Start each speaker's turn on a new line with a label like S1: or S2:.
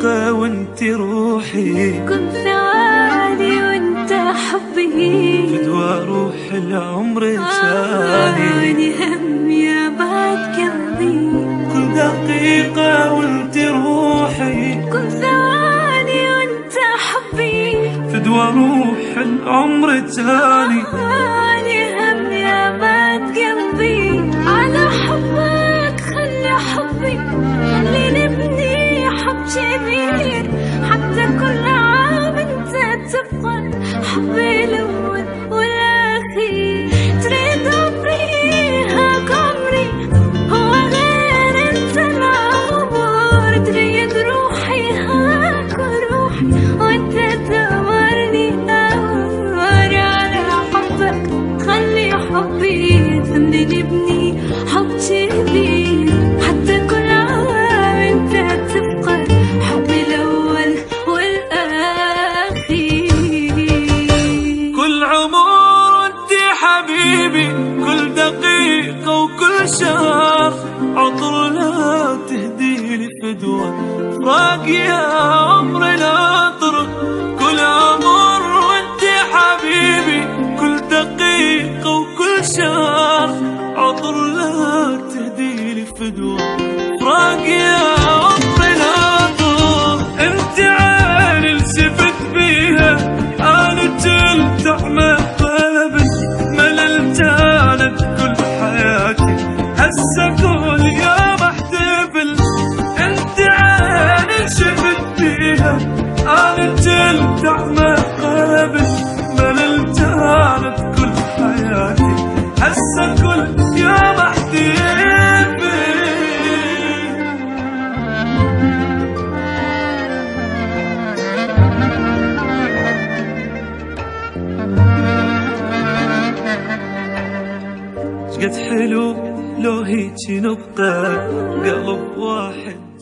S1: دقيقة وانت روحي،
S2: كل ثواني وانت حبي،
S1: فدوى روح العمر ثاني.
S2: واني هم يا بعد قلبي،
S1: كل دقيقة وانت روحي،
S2: كل ثواني وانت حبي،
S1: فدوى روح العمر ثاني.
S2: واني هم يا بعد قلبي، على حبك خلي حبي، خلي نبني حب كبير، حتى كل عام انت تبقى حبي الاول والاخير. تريد عمري هاك عمري، هو غير انت العمر، تريد روحي هاك روحي، وانت تأمرني أمر. على حبك خلي حبي، خلي نبني حب كبير، حتى كل عام انت تبقى حبي الاول والاخير.
S1: كل عمر وانت حبيبي، كل دقيقة وكل شهر عطر لا تهدي لي فدوى فراق يا عمر العطر. كل عمر وانت حبيبي، كل دقيقة وكل شهر عطر لا تهدي لي فدوى فراق يا عمر العطر. انت عيني التفت بيها، انا تلتحمى قلبي، مللت انا كل حياتي، هسه كل يوم احتفل. انت عيني التفت بيها، انا تلتحمى قلبي، مللت انا كل حياتي، هسه كل يوم احتفل. شقد حلو لو هيجي نبقى قلب واحد.